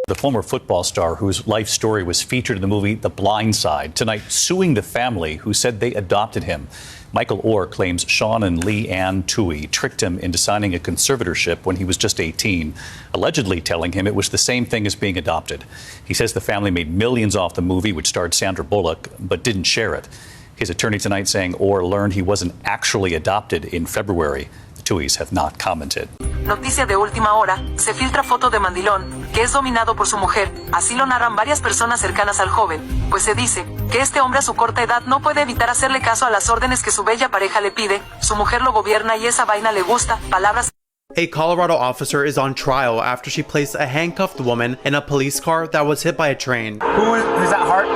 The former football star whose life story was featured in the movie The Blind Side, tonight suing the family who said they adopted him. Michael Orr claims Sean and Leigh Ann Tui tricked him into signing a conservatorship when he was just 18, allegedly telling him it was the same thing as being adopted. He says the family made millions off the movie, which starred Sandra Bullock, but didn't share it. His attorney tonight saying Orr learned he wasn't actually adopted in February. The Tuis have not commented. Noticia de última hora, se filtra foto de mandilón, que es dominado por su mujer. Así lo narran varias personas cercanas al joven, pues se dice que este hombre a su corta edad no puede evitar hacerle caso a las órdenes que su bella pareja le pide. Su mujer lo gobierna y esa vaina le gusta. Palabras. A Colorado officer is on trial after she placed a handcuffed woman in a police car that was hit by a train. Is that Hart?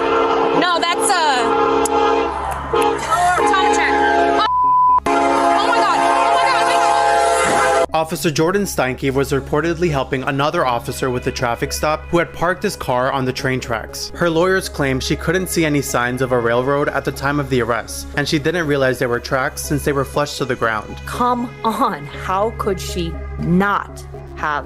No, that's Tom Check. Oh my God. Officer Jordan Steinke was reportedly helping another officer with a traffic stop who had parked his car on the train tracks. Her lawyers claim she couldn't see any signs of a railroad at the time of the arrest, and she didn't realize there were tracks since they were flushed to the ground. Come on, how could she not have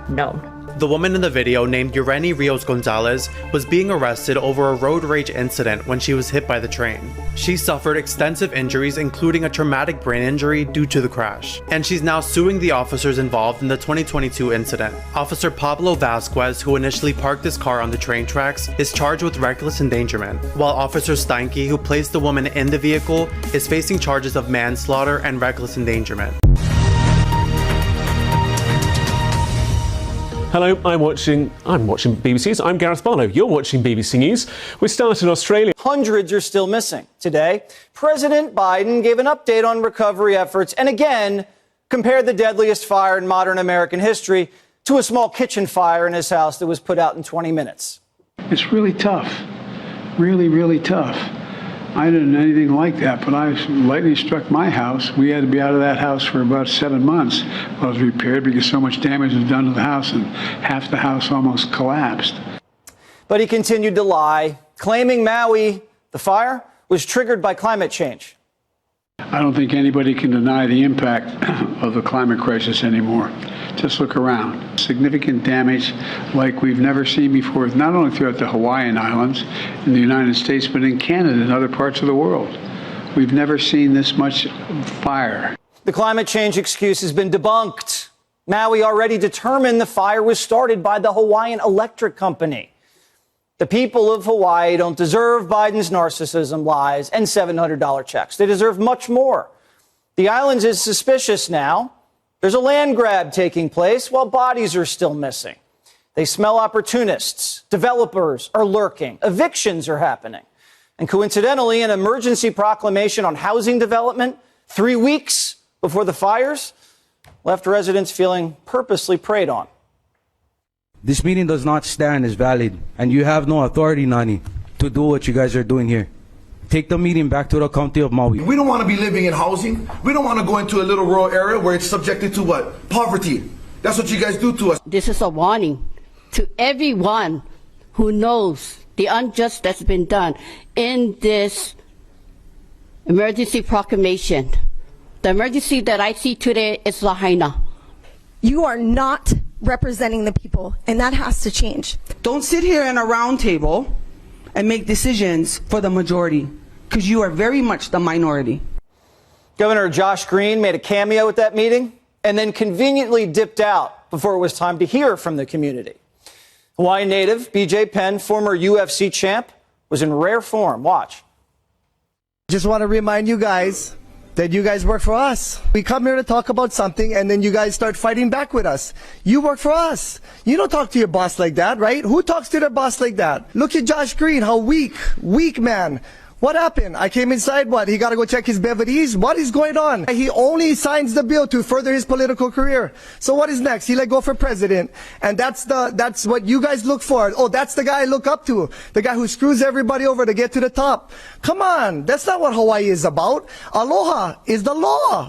known? The woman in the video, named Ureni Rios Gonzalez, was being arrested over a road rage incident when she was hit by the train. She suffered extensive injuries, including a traumatic brain injury due to the crash, and she's now suing the officers involved in the 2022 incident. Officer Pablo Vasquez, who initially parked his car on the train tracks, is charged with reckless endangerment, while Officer Steinke, who placed the woman in the vehicle, is facing charges of manslaughter and reckless endangerment. Hello, I'm watching BBC News. I'm Gareth Barlow. You're watching BBC News. We start in Australia. Hundreds are still missing. Today, President Biden gave an update on recovery efforts and again compared the deadliest fire in modern American history to a small kitchen fire in his house that was put out in 20 minutes. It's really tough. Really, really tough. I didn't know anything like that, but lightning struck my house. We had to be out of that house for about 7 months while it was repaired because so much damage was done to the house and half the house almost collapsed. But he continued to lie, claiming Maui, the fire, was triggered by climate change. I don't think anybody can deny the impact of the climate crisis anymore. Just look around. Significant damage like we've never seen before, not only throughout the Hawaiian Islands, in the United States, but in Canada and other parts of the world. We've never seen this much fire. The climate change excuse has been debunked. Maui already determined the fire was started by the Hawaiian Electric Company. The people of Hawaii don't deserve Biden's narcissism, lies, and $700 checks. They deserve much more. The island is suspicious now. There's a land grab taking place while bodies are still missing. They smell opportunists. Developers are lurking. Evictions are happening. And coincidentally, an emergency proclamation on housing development 3 weeks before the fires left residents feeling purposely preyed on. This meeting does not stand as valid, and you have no authority, Nani, to do what you guys are doing here. Take the meeting back to the county of Maui. We don't want to be living in housing. We don't want to go into a little rural area where it's subjected to what? Poverty. That's what you guys do to us. This is a warning to everyone who knows the unjust that's been done in this emergency proclamation. The emergency that I see today is Lahaina. You are not representing the people, and that has to change. Don't sit here in a round table and make decisions for the majority, because you are very much the minority. Governor Josh Green made a cameo at that meeting and then conveniently dipped out before it was time to hear from the community. Hawaiian native BJ Penn, former UFC champ, was in rare form. Watch. Just want to remind you guys that you guys work for us. We come here to talk about something and then you guys start fighting back with us. You work for us. You don't talk to your boss like that, right? Who talks to their boss like that? Look at Josh Green, how weak man. What happened? I came inside, what? He got to go check his bevities? What is going on? He only signs the bill to further his political career. So what is next? He let go for president. And that's what you guys look for. Oh, that's the guy I look up to. The guy who screws everybody over to get to the top. Come on. That's not what Hawaii is about. Aloha is the law.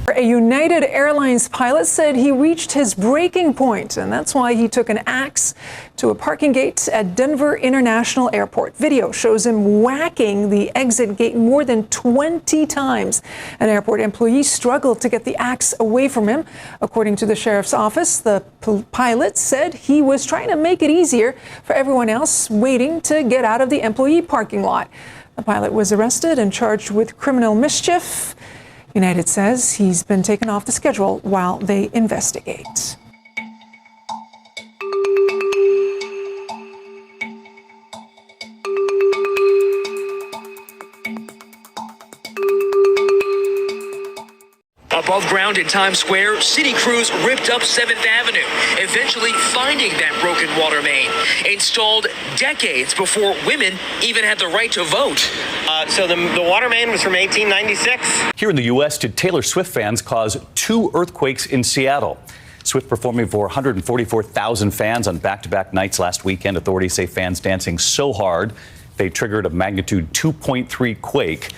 A United Airlines pilot said he reached his breaking point, and that's why he took an axe to a parking gate at Denver International Airport. Video shows him whacking the exit gate more than 20 times. An airport employee struggled to get the axe away from him. According to the sheriff's office, the pilot said he was trying to make it easier for everyone else waiting to get out of the employee parking lot. The pilot was arrested and charged with criminal mischief. United says he's been taken off the schedule while they investigate. Above ground in Times Square, city crews ripped up 7th Avenue, eventually finding that broken water main, installed decades before women even had the right to vote. So the water main was from 1896. Here in the U.S., did Taylor Swift fans cause 2 earthquakes in Seattle? Swift performing for 144,000 fans on back-to-back nights last weekend. Authorities say fans dancing so hard they triggered a magnitude 2.3 quake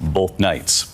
both nights.